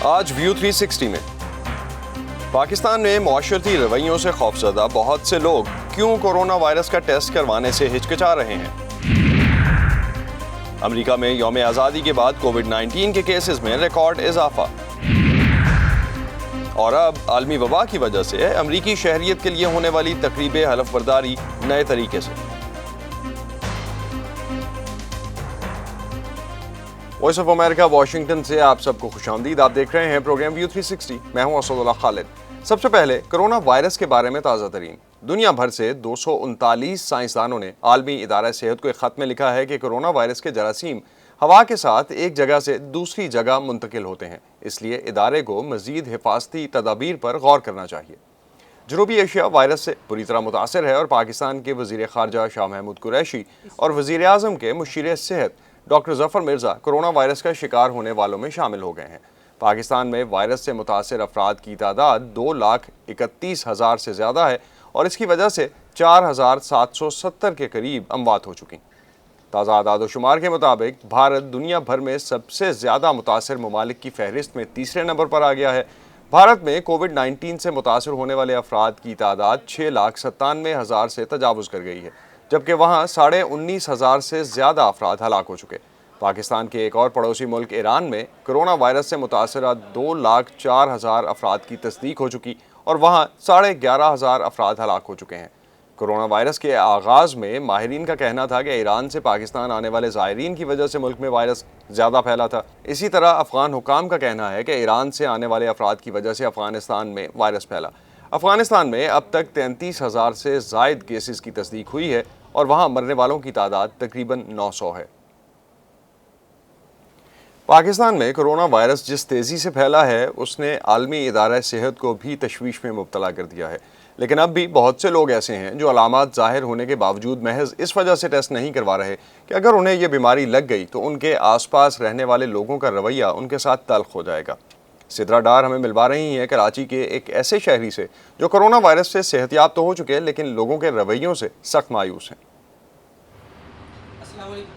آج ویو 360 میں پاکستان میں معاشرتی رویوں سے خوفزدہ بہت سے لوگ کیوں کورونا وائرس کا ٹیسٹ کروانے سے ہچکچا رہے ہیں؟ امریکہ میں یوم آزادی کے بعد کووڈ 19 کے کیسز میں ریکارڈ اضافہ، اور اب عالمی وبا کی وجہ سے امریکی شہریت کے لیے ہونے والی تقریب حلف برداری نئے طریقے سے۔ وائس آف امریکہ واشنگٹن سے آپ سب کو خوش آمدید۔ آپ دیکھ رہے ہیں پروگرام ویو 360، میں ہوں اسد اللہ خالد۔ سب سے پہلے کرونا وائرس کے بارے میں تازہ ترین۔ دنیا بھر سے 239 سائنسدانوں نے عالمی ادارہ صحت کو ایک خط میں لکھا ہے کہ کرونا وائرس کے جراثیم ہوا کے ساتھ ایک جگہ سے دوسری جگہ منتقل ہوتے ہیں، اس لیے ادارے کو مزید حفاظتی تدابیر پر غور کرنا چاہیے۔ جنوبی ایشیا وائرس سے بری طرح متاثر ہے اور پاکستان کے وزیر خارجہ شاہ محمود قریشی اور وزیر اعظم کے مشیر صحت ڈاکٹر ظفر مرزا کرونا وائرس کا شکار ہونے والوں میں شامل ہو گئے ہیں۔ پاکستان میں وائرس سے متاثر افراد کی تعداد 2,31,000 سے زیادہ ہے اور اس کی وجہ سے 4,770 کے قریب اموات ہو چکی۔ تازہ اعداد و شمار کے مطابق بھارت دنیا بھر میں سب سے زیادہ متاثر ممالک کی فہرست میں تیسرے نمبر پر آ گیا ہے۔ بھارت میں کووڈ 19 سے متاثر ہونے والے افراد کی تعداد 6,97,000 سے تجاوز کر گئی ہے، جبکہ وہاں 19,500 سے زیادہ افراد ہلاک ہو چکے۔ پاکستان کے ایک اور پڑوسی ملک ایران میں کرونا وائرس سے متاثرہ 2,04,000 افراد کی تصدیق ہو چکی اور وہاں 11,500 افراد ہلاک ہو چکے ہیں۔ کرونا وائرس کے آغاز میں ماہرین کا کہنا تھا کہ ایران سے پاکستان آنے والے زائرین کی وجہ سے ملک میں وائرس زیادہ پھیلا تھا۔ اسی طرح افغان حکام کا کہنا ہے کہ ایران سے آنے والے افراد کی وجہ سے افغانستان میں وائرس پھیلا۔ افغانستان میں اب تک 33,000 سے زائد کیسز کی تصدیق ہوئی ہے اور وہاں مرنے والوں کی تعداد تقریباً 900 ہے۔ پاکستان میں کرونا وائرس جس تیزی سے پھیلا ہے اس نے عالمی ادارہ صحت کو بھی تشویش میں مبتلا کر دیا ہے، لیکن اب بھی بہت سے لوگ ایسے ہیں جو علامات ظاہر ہونے کے باوجود محض اس وجہ سے ٹیسٹ نہیں کروا رہے کہ اگر انہیں یہ بیماری لگ گئی تو ان کے آس پاس رہنے والے لوگوں کا رویہ ان کے ساتھ تلخ ہو جائے گا۔ سدرا ڈار ہمیں ملوا رہی ہیں کراچی کے ایک ایسے شہری سے جو کرونا وائرس سے صحت یاب تو ہو چکے لیکن لوگوں کے رویوں سے سخت مایوس ہیں۔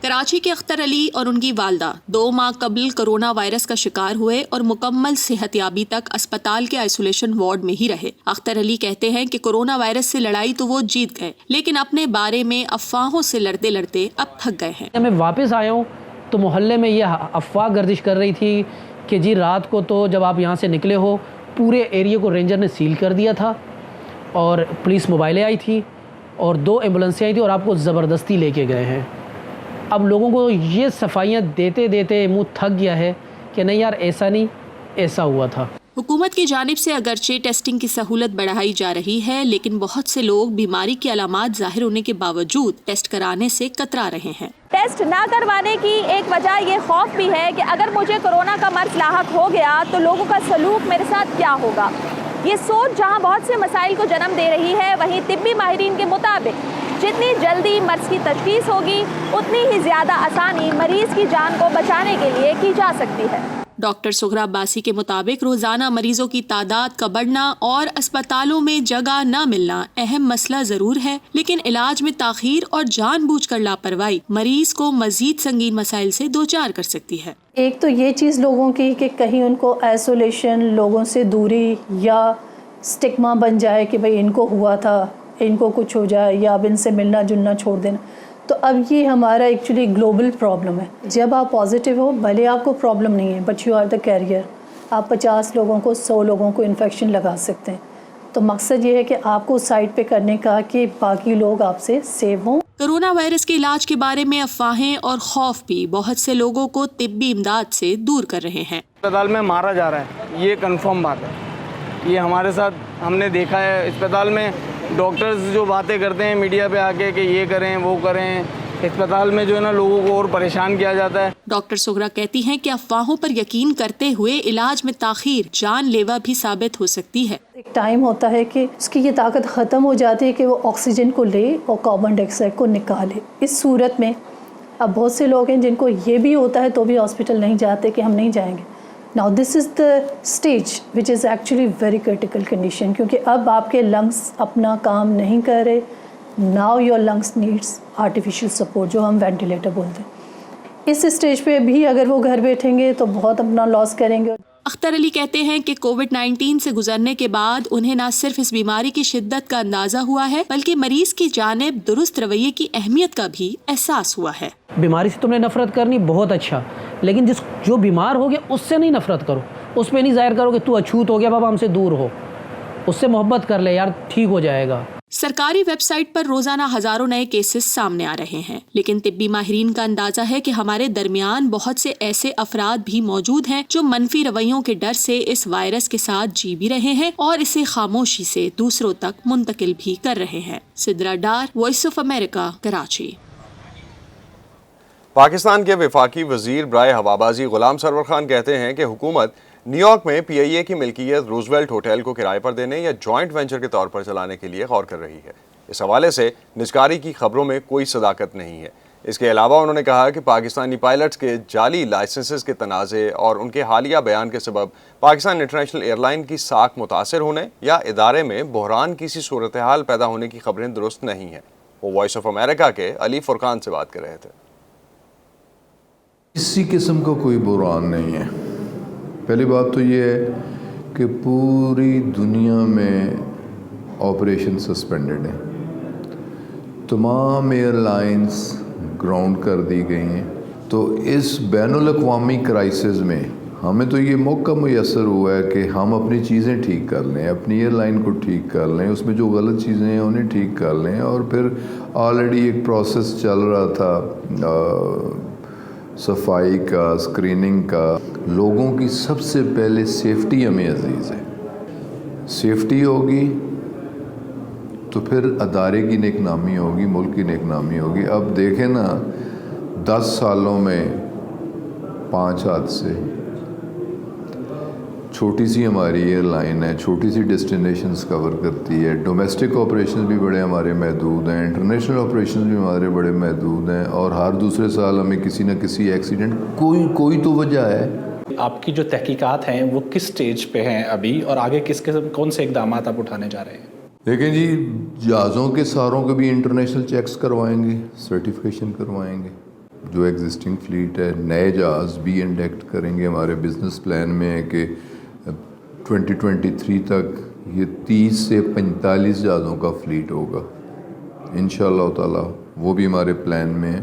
کراچی کے اختر علی اور ان کی والدہ 2 ماہ قبل کرونا وائرس کا شکار ہوئے اور مکمل صحت یابی تک اسپتال کے آئسولیشن وارڈ میں ہی رہے۔ اختر علی کہتے ہیں کہ کرونا وائرس سے لڑائی تو وہ جیت گئے لیکن اپنے بارے میں افواہوں سے لڑتے لڑتے اب تھک گئے ہیں۔ میں واپس آیا ہوں تو محلے میں یہ افواہ گردش کر رہی تھی کہ جی رات کو تو جب آپ یہاں سے نکلے ہو پورے ایریے کو رینجر نے سیل کر دیا تھا اور پولیس موبائلیں آئی تھی اور 2 ایمبولینسیں آئی تھی اور آپ کو زبردستی لے کے گئے ہیں۔ اب لوگوں کو یہ صفائیاں دیتے دیتے منہ تھک گیا ہے کہ نہیں یار ایسا نہیں، ایسا ہوا تھا۔ حکومت کی جانب سے اگرچہ ٹیسٹنگ کی سہولت بڑھائی جا رہی ہے لیکن بہت سے لوگ بیماری کی علامات ظاہر ہونے کے باوجود ٹیسٹ کرانے سے کترا رہے ہیں۔ ٹیسٹ نہ کروانے کی ایک وجہ یہ خوف بھی ہے کہ اگر مجھے کورونا کا مرض لاحق ہو گیا تو لوگوں کا سلوک میرے ساتھ کیا ہوگا۔ یہ سوچ جہاں بہت سے مسائل کو جنم دے رہی ہے، وہیں طبی ماہرین کے مطابق جتنی جلدی مرض کی تشخیص ہوگی اتنی ہی زیادہ آسانی مریض کی جان کو بچانے کے لیے کی جا سکتی ہے۔ ڈاکٹر سغرا عباسی کے مطابق روزانہ مریضوں کی تعداد کا بڑھنا اور اسپتالوں میں جگہ نہ ملنا اہم مسئلہ ضرور ہے، لیکن علاج میں تاخیر اور جان بوجھ کر لاپرواہی مریض کو مزید سنگین مسائل سے دوچار کر سکتی ہے۔ ایک تو یہ چیز لوگوں کی کہ کہیں ان کو آئسولیشن، لوگوں سے دوری یا سٹگما بن جائے کہ بھئی ان کو ہوا تھا، ان کو کچھ ہو جائے یا اب ان سے ملنا جلنا چھوڑ دینا۔ تو اب یہ ہمارا ایکچولی گلوبل پرابلم ہے۔ جب آپ پازیٹیو ہو بھلے آپ کو پرابلم نہیں ہے but you are the carrier, آپ 50 لوگوں کو 100 لوگوں کو انفیکشن لگا سکتے ہیں۔ تو مقصد یہ ہے کہ آپ کو سائڈ پہ کرنے کا کہ باقی لوگ آپ سے سیو ہوں۔ کرونا وائرس کے علاج کے بارے میں افواہیں اور خوف بھی بہت سے لوگوں کو طبی امداد سے دور کر رہے ہیں۔ اسپتال میں مارا جا رہا ہے، یہ کنفرم بات ہے، یہ ہمارے ساتھ ہم نے دیکھا ہے۔ اسپتال میں ڈاکٹرز جو باتیں کرتے ہیں میڈیا پہ آ کے کہ یہ کریں وہ کریں، اسپتال میں جو ہے نا لوگوں کو اور پریشان کیا جاتا ہے۔ ڈاکٹر سغرا کہتی ہیں کہ افواہوں پر یقین کرتے ہوئے علاج میں تاخیر جان لیوا بھی ثابت ہو سکتی ہے۔ ایک ٹائم ہوتا ہے کہ اس کی یہ طاقت ختم ہو جاتی ہے کہ وہ آکسیجن کو لے اور کاربن ڈائی آکسائڈ کو نکالے۔ اس صورت میں اب بہت سے لوگ ہیں جن کو یہ بھی ہوتا ہے تو بھی ہاسپٹل نہیں جاتے کہ ہم نہیں جائیں گے۔ Now this is the stage which is actually very critical condition کیونکہ اب آپ کے لنگس اپنا کام نہیں کر رہے۔ Now your lungs needs artificial support جو ہم وینٹیلیٹر بولتے ہیں۔ اس اسٹیج پہ بھی اگر وہ گھر بیٹھیں گے تو بہت اپنا لاس کریں گے۔ اختر علی کہتے ہیں کہ کووڈ-19 سے گزرنے کے بعد انہیں نہ صرف اس بیماری کی شدت کا اندازہ ہوا ہے بلکہ مریض کی جانب درست رویے کی اہمیت کا بھی احساس ہوا ہے۔ بیماری سے تم نے نفرت کرنی بہت اچھا، لیکن جو بیمار ہو گیا اس سے نہیں نفرت کرو، اس پہ نہیں ظاہر کرو کہ تو اچھوت ہو گیا بابا ہم سے دور ہو، اس سے محبت کر لے یار ٹھیک ہو جائے گا۔ سرکاری ویب سائٹ پر روزانہ ہزاروں نئے کیسز سامنے آ رہے ہیں، لیکن طبی ماہرین کا اندازہ ہے کہ ہمارے درمیان بہت سے ایسے افراد بھی موجود ہیں جو منفی رویوں کے ڈر سے اس وائرس کے ساتھ جی بھی رہے ہیں اور اسے خاموشی سے دوسروں تک منتقل بھی کر رہے ہیں۔ Sidra Dar, voice of America, Karachi. Pakistan کے وفاقی وزیر برائے ہوابازی غلام سرور خان کہتے ہیں کہ حکومت نیو یارک میں پی آئی اے کی ملکیت روزویلٹ ہوٹل کو کرائے پر دینے یا جوائنٹ وینچر کے طور پر چلانے کے لیے غور کر رہی ہے۔ اس حوالے سے نجکاری کی خبروں میں کوئی صداقت نہیں ہے۔ اس کے علاوہ انہوں نے کہا کہ پاکستانی پائلٹس کے جعلی لائسنسز کے تنازع اور ان کے حالیہ بیان کے سبب پاکستان انٹرنیشنل ایئر لائن کی ساکھ متاثر ہونے یا ادارے میں بحران کی سی صورتحال پیدا ہونے کی خبریں درست نہیں ہیں۔ وہ وائس آف امریکہ کے علی فرقان سے بات کر رہے تھے۔ کسی قسم کا کوئی بحران نہیں ہے۔ پہلی بات تو یہ ہے کہ پوری دنیا میں آپریشن سسپینڈڈ ہیں، تمام ایئر لائنز گراؤنڈ کر دی گئی ہیں۔ تو اس بین الاقوامی کرائسس میں ہمیں تو یہ موقع میسر ہوا ہے کہ ہم اپنی چیزیں ٹھیک کر لیں، اپنی ایئر لائن کو ٹھیک کر لیں، اس میں جو غلط چیزیں ہیں انہیں ٹھیک کر لیں۔ اور پھر آلریڈی ایک پروسیس چل رہا تھا صفائی کا، اسکریننگ کا۔ لوگوں کی سب سے پہلے سیفٹی ہمیں عزیز ہے، سیفٹی ہوگی تو پھر ادارے کی نیک نامی ہوگی، ملک کی نیک نامی ہوگی۔ اب دیکھیں نا 10 سالوں میں 5 حادثے، چھوٹی سی ہماری ایئر لائن ہے، چھوٹی سی ڈیسٹینیشنز کور کرتی ہے، ڈومیسٹک آپریشنز بھی بڑے ہمارے محدود ہیں، انٹرنیشنل آپریشنز بھی ہمارے بڑے محدود ہیں، اور ہر دوسرے سال ہمیں کسی نہ کسی ایکسیڈنٹ کوئی تو وجہ ہے۔ آپ کی جو تحقیقات ہیں وہ کس سٹیج پہ ہیں ابھی، اور آگے کون سے اقدامات آپ اٹھانے جا رہے ہیں؟ دیکھیں جی، جہازوں کے ساروں کے بھی انٹرنیشنل چیکس کروائیں گے، سرٹیفکیشن کروائیں گے۔ جو ایگزسٹنگ فلیٹ ہے، نئے جہاز بھی انڈکٹ کریں گے۔ ہمارے بزنس پلان میں ہے کہ 2023 تک یہ 30 سے 45 جہازوں کا فلیٹ ہوگا انشاءاللہ تعالی۔ وہ بھی ہمارے پلان میں ہے،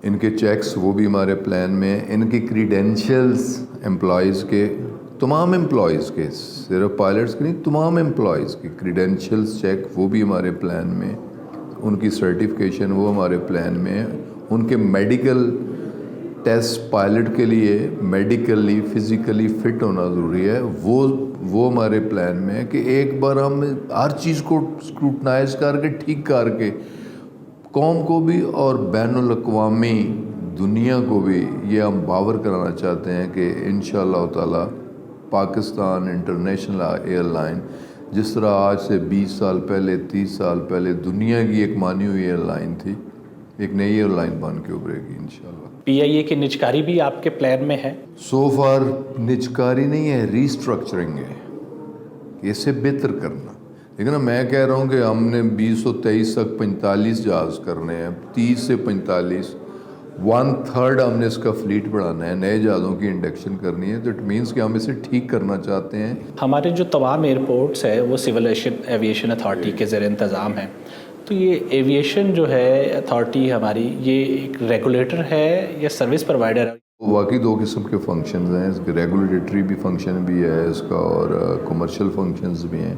ان کے چیکس وہ بھی ہمارے پلان میں ہیں، ان کے کریڈینشلز امپلائیز کے، تمام امپلائیز کے، صرف پائلٹس کے نہیں، تمام امپلائیز کے کریڈینشلز چیک وہ بھی ہمارے پلان میں، ان کی سرٹیفکیشن وہ ہمارے پلان میں ہے، ان کے میڈیکل ٹیسٹ پائلٹ کے لیے میڈیکلی فزیکلی فٹ ہونا ضروری ہے، وہ ہمارے پلان میں ہے کہ ایک بار ہم ہر چیز کو اسکروٹنائز کر کے ٹھیک کر کے قوم کو بھی اور بین الاقوامی دنیا کو بھی یہ ہم باور کرانا چاہتے ہیں کہ انشاءاللہ تعالی پاکستان انٹرنیشنل ایئر لائن جس طرح آج سے 20 سال پہلے 30 سال پہلے دنیا کی ایک مانی ہوئی ایئر لائن تھی، ایک نئی ایئر لائن بن کے ابھرے گی انشاءاللہ۔ پی آئی اے کی نجکاری بھی آپ کے پلان میں ہے؟ سو فار نجکاری نہیں ہے، ریسٹرکچرنگ ہے، اسے بہتر کرنا۔ لیکن میں کہہ رہا ہوں کہ ہم نے 2023 تک 45 جہاز کرنے ہیں، 30 سے 45، 1/3 ہم نے اس کا فلیٹ بڑھانا ہے، نئے جہازوں کی انڈکشن کرنی ہے۔ تو اٹ مینس کہ ہم اسے ٹھیک کرنا چاہتے ہیں۔ ہمارے جو تمام ایئرپورٹس ہیں وہ سول ایویشن اتھارٹی کے زیر انتظام ہیں، تو یہ ایویشن جو ہے اتھارٹی ہماری، یہ ایک ریگولیٹر ہے یا سروس پرووائڈر ہے؟ واقعی 2 قسم کے فنکشنز ہیں، اس کے ریگولیٹری بھی فنکشن بھی ہے اس کا، اور کمرشل فنکشنز بھی ہیں۔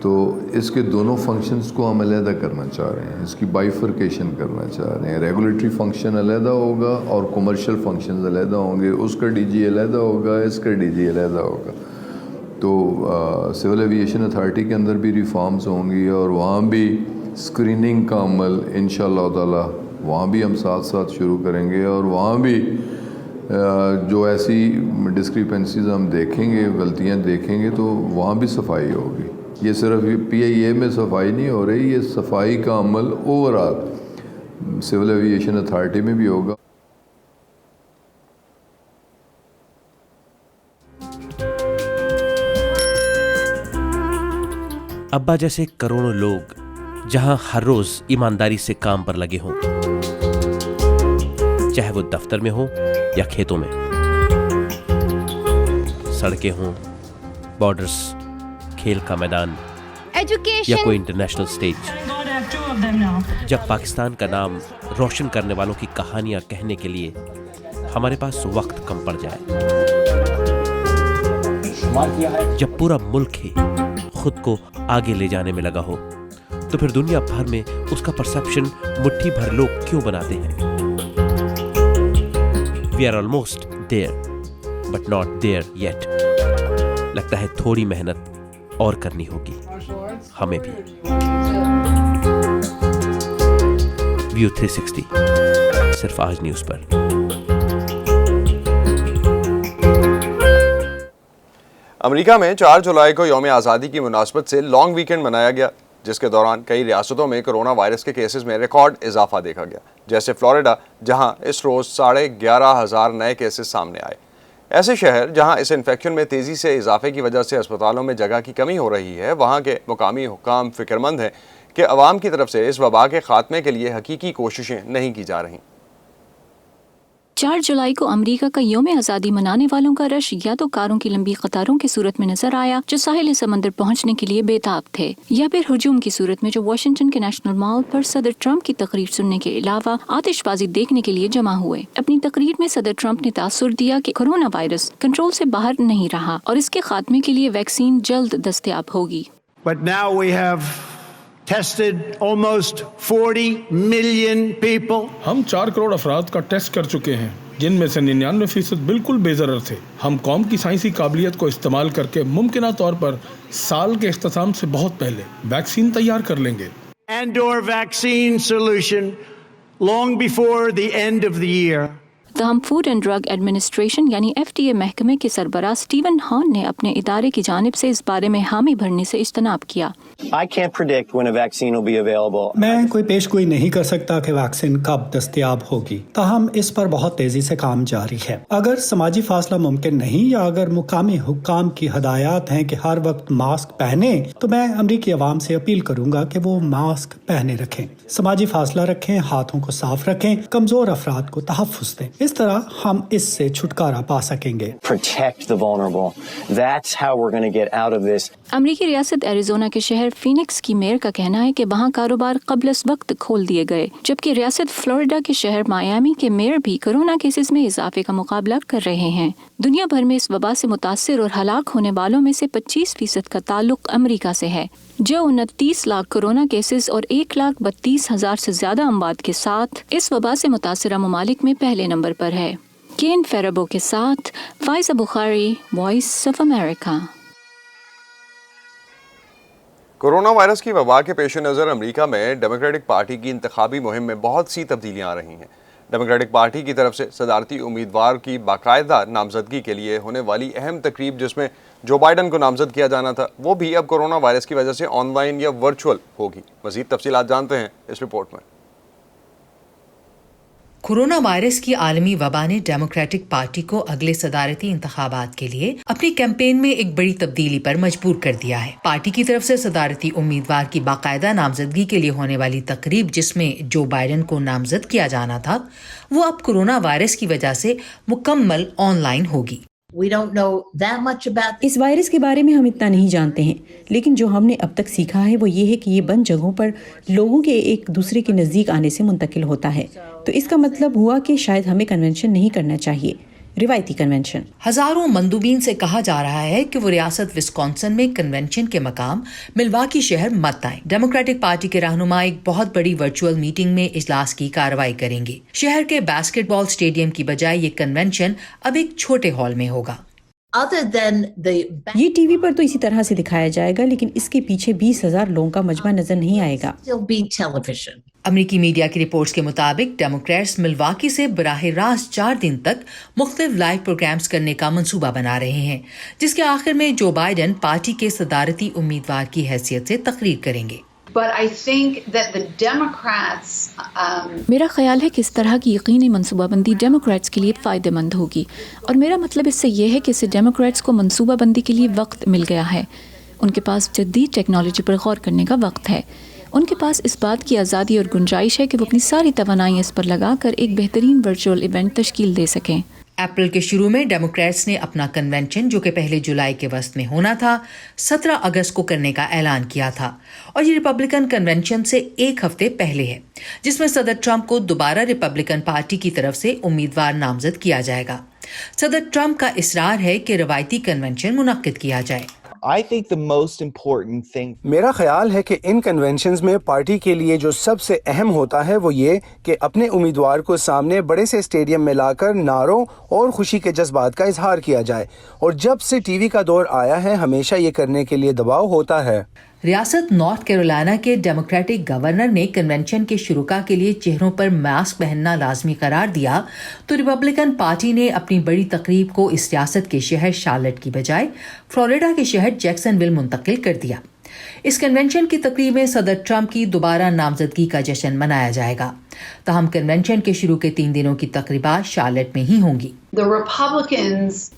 تو اس کے دونوں فنکشنز کو ہم علیحدہ کرنا چاہ رہے ہیں، اس کی بائیفرکیشن کرنا چاہ رہے ہیں۔ ریگولیٹری فنکشن علیحدہ ہوگا اور کمرشل فنکشنز علیحدہ ہوں گے، اس کا ڈی جی علیحدہ ہوگا، اس کا ڈی جی علیحدہ ہوگا۔ تو سول ایویشن اتھارٹی کے اندر بھی ریفارمز ہوں گی، اور وہاں بھی اسکریننگ کا عمل انشاءاللہ تعالی وہاں بھی ہم ساتھ ساتھ شروع کریں گے، اور وہاں بھی جو ایسی ڈسکریپنسیز ہم دیکھیں گے، غلطیاں دیکھیں گے، تو وہاں بھی صفائی ہوگی۔ یہ صرف پی آئی اے میں صفائی نہیں ہو رہی، یہ صفائی کا عمل overall civil aviation authority میں بھی ہوگا۔ ابا جیسے کروڑوں لوگ جہاں ہر روز ایمانداری سے کام پر لگے ہوں، چاہے وہ دفتر میں ہو یا کھیتوں میں، सड़कें हों, बॉर्डर्स, खेल का मैदान या कोई इंटरनेशनल स्टेज, जब पाकिस्तान का नाम रोशन करने वालों की कहानियां कहने के लिए हमारे पास वक्त कम पड़ जाए, जब पूरा मुल्क ही खुद को आगे ले जाने में लगा हो, तो फिर दुनिया भर में उसका परसेप्शन मुट्ठी भर लोग क्यों बनाते हैं? We are almost there, but not there yet. लगता है थोड़ी मेहनत और करनी होगी हमें भी। व्यू 360 सिर्फ आज न्यूज़ पर। अमेरिका में 4 जुलाई को यौम आज़ादी की मुनासबत से लॉन्ग वीकेंड मनाया गया, जिसके दौरान कई रियासतों में कोरोना वायरस के केसेस में रिकॉर्ड इजाफा देखा गया, जैसे फ्लोरिडा, जहां इस रोज़ 11,500 नए केसेस सामने आए। ऐसे शहर जहां इस इन्फेक्शन में तेज़ी से इजाफे की वजह से अस्पतालों में जगह की कमी हो रही है, वहां के मुकामी हुक्काम फ़िक्रमंद हैं कि अवाम की तरफ से इस वबा के ख़ात्मे के लिए हकीकी कोशिशें नहीं की जा रहीं। 4 जुलाई को अमेरिका का यौम आज़ादी मनाने वालों का रश या तो कारों की लंबी कतारों की सूरत में नजर आया जो साहिल समंदर पहुंचने के लिए बेताब थे, या फिर हुजूम की सूरत में जो वाशिंगटन के नेशनल मॉल पर सदर ट्रंप की तकरीर सुनने के अलावा आतिशबाजी देखने के लिए जमा हुए। अपनी तकरीर में सदर ट्रंप ने तासुर दिया कि कोरोना वायरस कंट्रोल से बाहर नहीं रहा और इसके खात्मे के लिए वैक्सीन जल्द दस्तयाब होगी। But now we have tested almost 40 million people. हम 4 करोड़ अफराद का टेस्ट कर चुके हैं, जिनमें से 99% बिल्कुल बेज़रर थे। हम कौम की साइंसी काबिलियत को इस्तेमाल करके मुमकिना तौर पर साल के इख्तिताम से बहुत पहले वैक्सीन तैयार कर लेंगे। And/or vaccine solution long before the end of the year. तहम फूड एंड ड्रग एडमिनिस्ट्रेशन यानी FDA महकमे के सरबराह स्टीवन हॉर्न ने अपने इदारे की जानिब से इस बारे में हामी भरने से इज्तनाब किया। I can't predict when a vaccine will be available. मैं कोई पेशगोई नहीं कर सकता कि वैक्सीन कब दस्तयाब होगी, ताहम इस पर बहुत तेजी से काम जारी है। अगर समाजी फासला मुमकिन नहीं या अगर मुकामी हुक्काम की हदायत हैं कि हर वक्त मास्क पहने, तो मैं अमरीकी अवाम से अपील करूंगा कि वो मास्क पहने रखें, समाजी फासला रखें, हाथों को साफ रखें, कमजोर अफराद को तहफ़्फ़ुज़ दें। इस तरह हम इससे छुटकारा पा सकेंगे। Protect the vulnerable. That's how we're going to get out of this. अमरीकी रियासत एरिज़ोना के शहर फीनिक्स की मेयर का कहना है कि वहाँ कारोबार क़ब्ल अज़ वक्त खोल दिए गए, जबकि रियासत फ्लोरिडा के शहर मायामी के मेयर भी कोरोना केसेस में इजाफे का मुकाबला कर रहे हैं। दुनिया भर में इस वबा से मुतासिर और हलाक होने वालों में से 25% का ताल्लुक अमरीका से है, जो 29 लाख कोरोना केसेस और 1,32,000 से ज्यादा अमवात के साथ इस वबा से मुतासिरा ममालिक में पहले नंबर पर है। केन फेराबो के साथ Faiza Bukhari, voice of America. Corona virus की वबा के पेश नज़र अमरीका में डेमोक्रेटिक पार्टी की इंतखाबी मुहिम में बहुत सी तब्दीलियाँ आ रही हैं। डेमोक्रेटिक पार्टी की तरफ से सदारती उम्मीदवार की बाकायदा नामजदगी के लिए होने वाली अहम तकरीब, जिसमें जो बाइडन को नामजद किया जाना था, वो भी अब कोरोना वायरस की वजह से ऑनलाइन या वर्चुअल होगी। मज़ीद तफसीलात जानते हैं इस रिपोर्ट में। कोरोना वायरस की आलमी वबा ने डेमोक्रेटिक पार्टी को अगले सदारती इंतखाबात के लिए अपनी कैंपेन में एक बड़ी तब्दीली पर मजबूर कर दिया है। पार्टी की तरफ से सदारती उम्मीदवार की बाकायदा नामजदगी के लिए होने वाली तकरीब, जिसमें जो बाइडन को नामजद किया जाना था, वो अब कोरोना वायरस की वजह से मुकम्मल ऑनलाइन होगी। इस वायरस के बारे में हम इतना नहीं जानते हैं, लेकिन जो हमने अब तक सीखा है वो ये है कि ये बंद जगहों पर लोगों के एक दूसरे के नज़दीक आने से मुंतकिल होता है। तो इसका मतलब हुआ कि शायद हमें कन्वेंशन नहीं करना चाहिए, रिवायती कन्वेंशन। हजारों मंदूबीन से कहा जा रहा है कि वो रियासत विस्कॉन्सिन में कन्वेंशन के मकाम मिल्वाकी शहर मत आए। डेमोक्रेटिक पार्टी के रहनुमा एक बहुत बड़ी वर्चुअल मीटिंग में इजलास की कार्रवाई करेंगे। शहर के बास्केटबॉल स्टेडियम की बजाय ये कन्वेंशन अब एक छोटे हॉल में होगा। ये टीवी पर तो इसी तरह से दिखाया जाएगा, लेकिन इसके पीछे 20,000 लोगों का मजमा नजर नहीं आएगा। अमरीकी मीडिया की रिपोर्ट्स के मुताबिक डेमोक्रेट्स मिल्वाकी से बराह रास्त 4 दिन तक मुख्तलिफ लाइव प्रोग्राम्स करने का मंसूबा बना रहे हैं, जिसके आखिर में जो बाइडन पार्टी के सदारती उम्मीदवार की हैसियत से तकरीर करेंगे। मेरा ख्याल है कि इस तरह की यकीनी मनसूबाबंदी डेमोक्रेट्स के लिए फ़ायदेमंद होगी, और मेरा मतलब इससे यह है कि इससे डेमोक्रेट्स को मनसूबाबंदी के लिए वक्त मिल गया है। उनके पास जदीद टेक्नोलॉजी पर गौर करने का वक्त है। उनके पास इस बात की आज़ादी और गुंजाइश है कि वो अपनी सारी तवानाई इस पर लगाकर एक बेहतरीन वर्चुअल इवेंट तश्कील दे सकें। अप्रैल के शुरू में डेमोक्रेट्स ने अपना कन्वेंशन, जो कि पहले जुलाई के वस्त में होना था, 17 अगस्त को करने का ऐलान किया था और ये रिपब्लिकन कन्वेंशन से एक हफ्ते पहले है, जिसमें सदर ट्रंप को दोबारा रिपब्लिकन पार्टी की तरफ से उम्मीदवार नामजद किया जाएगा। सदर ट्रंप का इसरार है कि रवायती कन्वेंशन मुनक्किद किया जाए। I think the most important thing मेरा ख्याल है कि इन कन्वेंशंस में पार्टी के लिए जो सबसे अहम होता है वो ये कि अपने उम्मीदवार को सामने बड़े से स्टेडियम में लाकर नारों और खुशी के जज्बात का इजहार किया जाए, और जब से टीवी का दौर आया है हमेशा ये करने के लिए दबाव होता है। रियासत नॉर्थ कैरोलिना के डेमोक्रेटिक गवर्नर ने कन्वेंशन के शुरुका के लिए चेहरों पर मास्क पहनना लाजमी करार दिया, तो रिपब्लिकन पार्टी ने अपनी बड़ी तकरीब को इस रियासत के शहर शार्लेट की बजाय फ्लोरिडा के शहर जैक्सनविल मुंतकिल कर दिया। इस कन्वेंशन की तकरीब में सदर ट्रंप की दोबारा नामजदगी का जश्न मनाया जाएगा। ताहम कन्वेंशन के शुरू के 3 दिनों की तकरीबात शार्लेट में ही होंगी।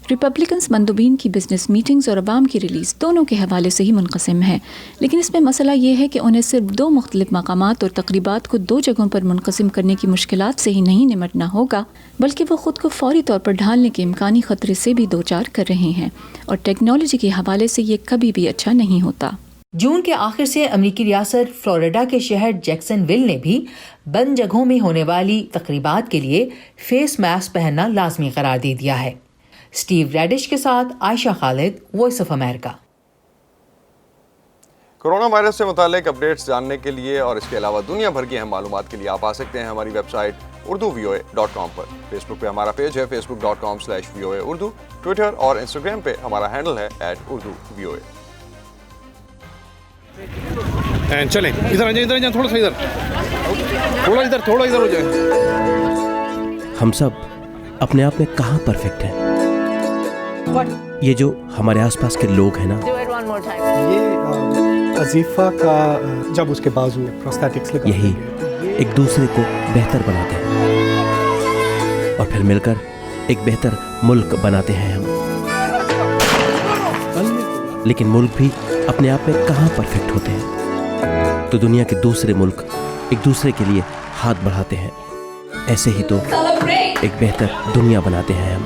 रिपब्लिकन्स मंदुबीन की बिजनेस मीटिंग्स और अवाम की रिलीज दोनों के हवाले से ही मुनक़सिम है, लेकिन इसमें मसला ये है कि उन्हें सिर्फ 2 मुख्तलिफ मकामात और तकरीबात को 2 जगहों पर मुनक़सिम करने की मुश्किलात से ही नहीं निमटना होगा, बल्कि वो खुद को फौरी तौर पर ढालने के इम्कानी खतरे से भी दो चार कर रहे हैं, और टेक्नोलॉजी के हवाले से ये कभी भी अच्छा नहीं होता। जून के आखिर से अमेरिकी रियासत फ्लोरिडा के शहर जैक्सनविल ने भी बंद जगहों में होने वाली तकरीबात के लिए फेस मास्क पहनना लाजमी करार दे दिया है। स्टीव रेडिश के साथ Ayesha Khalid, voice of America. Corona virus से मुतालिक अपडेट्स जानने के लिए और इसके अलावा दुनिया भर की अहम मालूमात के लिए आप आ सकते हैं हमारी वेबसाइट urduvoa.com पर। फेसबुक पे हमारा पेज है facebook.com/voa urdu। ट्विटर और इंस्टाग्राम पे हमारा हैंडल है @urduvoa। चलें, इधर आ जाए, थोड़ा सा थोड़ा इधर हो जाए। हम सब अपने आप में कहाँ परफेक्ट हैं? ये जो हमारे आसपास के लोग हैं ना, ये अजीफा का जब उसके बाजू प्रोस्थेटिक्स लगा, यही एक दूसरे को बेहतर बनाते हैं और फिर मिलकर एक बेहतर मुल्क बनाते हैं हम। लेकिन मुल्क भी अपने आप में कहाँ परफेक्ट होते हैं, तो दुनिया के दूसरे मुल्क एक दूसरे के लिए हाथ बढ़ाते हैं। ऐसे ही तो एक बेहतर दुनिया बनाते हैं हम।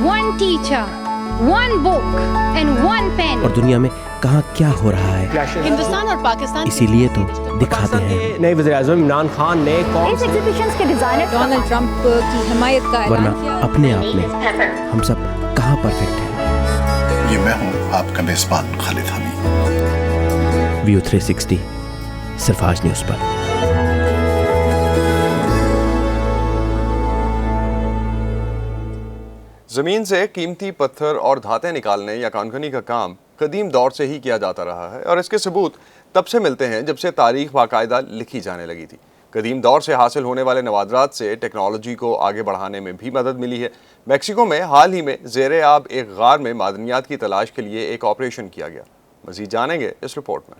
One teacher, one book and one pen. और दुनिया में कहाँ क्या हो रहा है, हिंदुस्तान और पाकिस्तान इसीलिए तो दिखाते हैं। नए वज़ीर-ए-आज़म इमरान खान ने इस एग्जीबिशंस के डिजाइनर डोनाल्ड ट्रंप की हिमायत का वरना अपने आप में हम सब कहाँ परफेक्ट हैं। ये मैं हूँ आपका मेजबान खालिद हमीद। व्यू 360 सिर्फ आज न्यूज़ पर। ज़मीन से कीमती पत्थर और धातें निकालने या कानूनी का काम कदीम दौर से ही किया जाता रहा है, और इसके सबूत तब से मिलते हैं जब से तारीख बाकायदा लिखी जाने लगी थी। कदीम दौर से हासिल होने वाले नवादरात से टेक्नोलॉजी को आगे बढ़ाने में भी मदद मिली है। मैक्सिको में हाल ही में ज़ेरे आब एक गार में मादनियात की तलाश के लिए एक ऑपरेशन किया गया। मज़ीद जानेंगे इस रिपोर्ट में।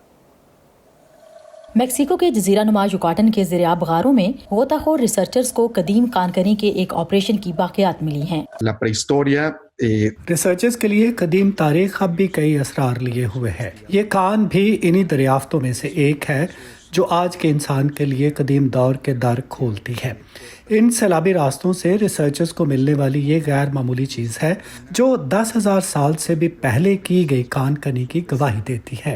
मैक्सिको के जजीरा नुमा युकाटन के ज़ेरे-आब गारों में गोताखोर रिसर्चर्स को कदीम कानकनी के एक ऑपरेशन की बाक़ियात मिली हैं। रिसर्चर्स के लिए कदीम तारीख अब भी कई असरार लिए हुए है। ये कान भी इन्हीं दरियाफ्तों में से एक है जो आज के इंसान के लिए कदीम दौर के दर खोलती है। इन सैलाबी रास्तों से रिसर्चर्स को मिलने वाली ये गैर मामूली चीज़ है जो 10,000 साल से भी पहले की गई कानकनी की गवाही देती है।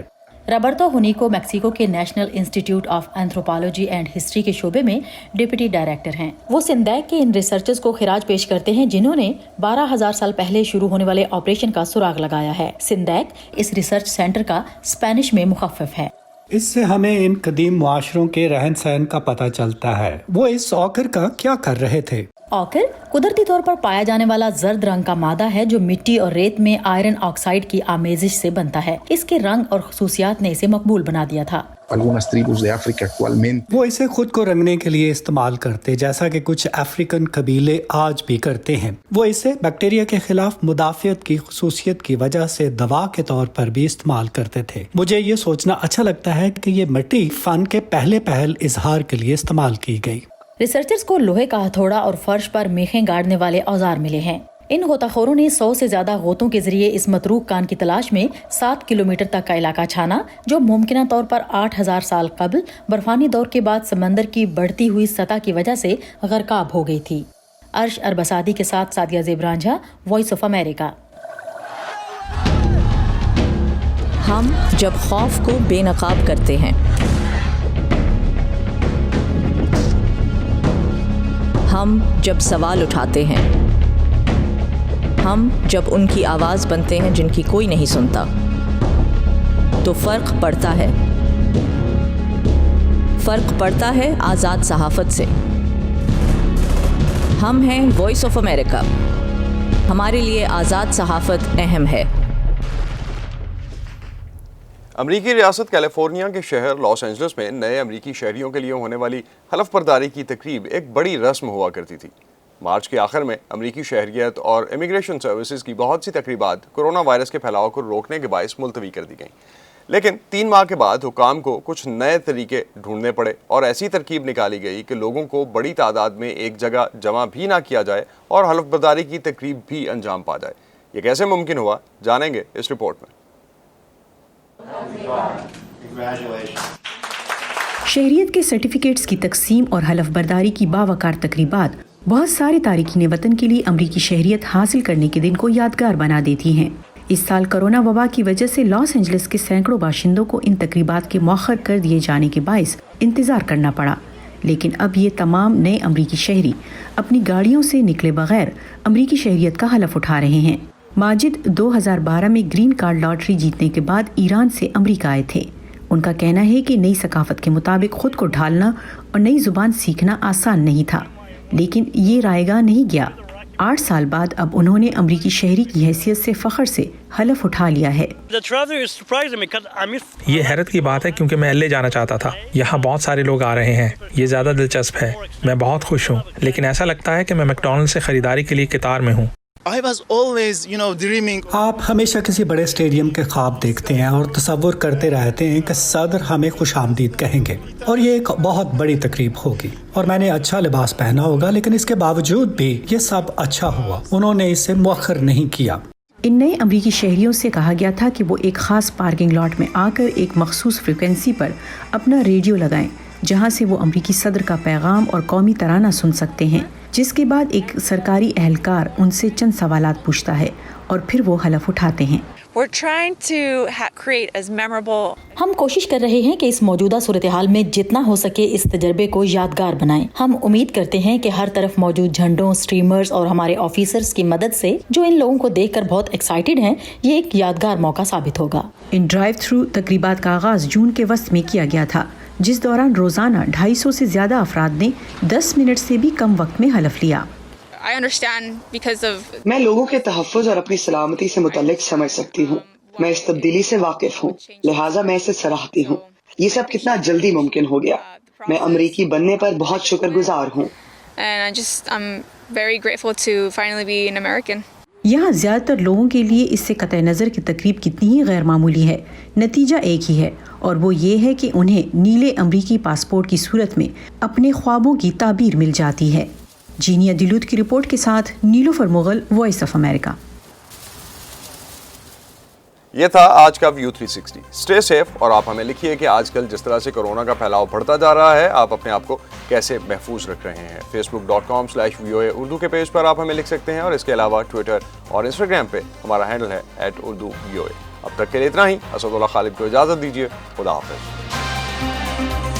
रॉबर्टो हुनिको मैक्सिको के national institute of anthropology and history के शोबे में डिप्टी डायरेक्टर हैं। वो सिंदैक के इन रिसर्चर्स को खिराज पेश करते हैं जिन्होंने 12,000 साल पहले शुरू होने वाले ऑपरेशन का सुराग लगाया है। सिंदैक इस रिसर्च सेंटर का स्पेनिश में मुखफ़फ़ है। इससे हमें इन कदीम मुआशरों के रहन सहन का पता चलता है। वो इस ऑकर का क्या कर रहे थे। ऑकर कुदरती तौर पर पाया जाने वाला जर्द रंग का मादा है जो मिट्टी और रेत में आयरन ऑक्साइड की आमेजिश से बनता है। इसके रंग और खुसूसियात ने इसे मकबूल बना दिया था। वो इसे खुद को रंगने के लिए इस्तेमाल करते, जैसा कि कुछ अफ्रीकन कबीले आज भी करते हैं। वो इसे बैक्टीरिया के खिलाफ मुदाफियत की खुसूसियत की वजह से दवा के तौर पर भी इस्तेमाल करते थे। मुझे ये सोचना अच्छा लगता है कि ये मिट्टी फन के पहले पहल इजहार के लिए इस्तेमाल की गई। रिसर्चर्स को लोहे का हथौड़ा और फर्श पर मेखें गाड़ने वाले औजार मिले हैं। इन गोताखोरों ने 100 से ज्यादा गोतों के जरिए इस मतरूक कान की तलाश में 7 किलोमीटर तक का इलाका छाना, जो मुमकिना तौर पर 8,000 साल कबल बर्फानी दौर के बाद समंदर की बढ़ती हुई सतह की वजह से गर्काब हो गई थी। अर्श अरबसादी के साथ Sadia ज़ेब Ranjha, voice of America. हम जब खौफ को बेनकाब करते हैं, हम जब सवाल उठाते हैं, हम जब उनकी आवाज़ बनते हैं जिनकी कोई नहीं सुनता, तो फ़र्क पड़ता है आज़ाद सहाफ़त से। हम हैं वॉइस ऑफ अमेरिका, हमारे लिए आज़ाद सहाफ़त अहम है। अमरीकी रियासत कैलिफोर्निया के शहर लॉस एंजलिस में नए अमरीकी शहरियों के लिए होने वाली हलफ बर्दारी की तकरीब एक बड़ी रस्म हुआ करती थी। मार्च के आखिर में अमरीकी शहरियत और इमिग्रेशन सर्विसेज की बहुत सी तकरीबात कोरोना वायरस के फैलाव को रोकने के बायस मुलतवी कर दी गईं। लेकिन 3 माह के बाद हुकाम को कुछ नए तरीके ढूंढने पड़े और ऐसी तरकीब निकाली गई कि लोगों को बड़ी तादाद में एक जगह जमा भी ना किया जाए और हलफ बर्दारी की तकरीब भी अंजाम पा जाए। ये कैसे मुमकिन हुआ, जानेंगे इस रिपोर्ट में। शहरियत के सर्टिफिकेट्स की तकसीम और हलफ बर्दारी की बावकार तकरीबात बहुत सारे तारिकीन वतन के लिए अमरीकी शहरियत हासिल करने के दिन को यादगार बना देती हैं। इस साल कोरोना वबा की वजह से लॉस एंजलिस के सैकड़ों बाशिंदों को इन तकरीबात के मौखर कर दिए जाने के बायस इंतजार करना पड़ा। लेकिन अब ये तमाम नए अमरीकी शहरी अपनी गाड़ियों से निकले बगैर अमरीकी शहरियत का हलफ उठा रहे हैं। माजिद 2012 में ग्रीन कार्ड लॉटरी जीतने के बाद ईरान से अमरीका आए थे। उनका कहना है कि नई सकाफत के मुताबिक खुद को ढालना और नई जुबान सीखना आसान नहीं था, लेकिन ये रायगा नहीं गया। 8 साल बाद अब उन्होंने अमरीकी शहरी की हैसियत से फख्र से हलफ उठा लिया है। ये हैरत की बात है क्योंकि मैं LA जाना चाहता था। यहाँ बहुत सारे लोग आ रहे हैं, ये ज़्यादा दिलचस्प है। मैं बहुत खुश हूँ, लेकिन ऐसा लगता है कि मैं मैकडॉनल्ड से खरीदारी के लिए कतार में हूँ। आप हमेशा किसी बड़े स्टेडियम के ख्वाब देखते हैं और तसव्वुर करते रहते हैं कि सदर हमें खुशामदीद कहेंगे और ये एक बहुत बड़ी तकरीब होगी और मैंने अच्छा लिबास पहना होगा, लेकिन इसके बावजूद भी ये सब अच्छा हुआ। उन्होंने इसे मुअख्खर नहीं किया। इन नए अमरीकी शहरियों से कहा गया था कि वो एक खास पार्किंग लॉट में आकर एक मखसूस फ्रिक्वेंसी पर अपना रेडियो लगाएं, जहां से वो अमरीकी सदर का पैगाम और कौमी तराना सुन सकते हैं। जिसके बाद एक सरकारी अहलकार उनसे चंद सवालात पूछता है और फिर वो हलफ उठाते हैं। हम कोशिश कर रहे हैं कि इस मौजूदा सूरत हाल में जितना हो सके इस तजर्बे को यादगार बनाएं। हम उम्मीद करते हैं कि हर तरफ मौजूद झंडों, स्ट्रीमर्स और हमारे ऑफिसर्स की मदद से, जो इन लोगों को देखकर बहुत एक्साइटेड हैं, ये एक यादगार मौका साबित होगा। इन ड्राइव थ्रू तकरीबात का आगाज जून के वस्त में किया गया था, जिस दौरान रोजाना 250 से ज्यादा अफराद ने 10 मिनट से भी कम वक्त में हलफ लिया। मैं लोगों के तहफ़्फ़ुज़ और अपनी सलामती से मुतल्लिक समझ सकती हूँ। मैं इस तब्दीली से वाकिफ हूँ, लिहाजा मैं इसे सराहती हूँ। ये सब कितना जल्दी मुमकिन हो गया। मैं अमरीकी बनने पर बहुत शुक्रगुजार हूँ। यहाँ ज्यादातर लोगों के लिए इससे कतई नज़र की तकरीब कितनी ही गैर मामूली है, नतीजा एक ही है और वो ये है कि उन्हें नीले अमरीकी पासपोर्ट की सूरत में अपने ख्वाबों की ताबीर मिल जाती है। जीनिया दिलूत की रिपोर्ट के साथ Nilufar Mughal, voice of America. ये था आज का व्यू 360। स्टे सेफ और आप हमें लिखिए कि आजकल जिस तरह से कोरोना का फैलाव बढ़ता जा रहा है, आप अपने आप को कैसे महफूज रख रहे हैं। facebook.com/VOA उर्दू के पेज पर आप हमें लिख सकते हैं और इसके अलावा ट्विटर और इंस्टाग्राम पे हमारा हैंडल है @urduvoa। अब तक के लिए इतना ही। असदुल्लाह खालिद को इजाज़त दीजिए। खुदा हाफिज़।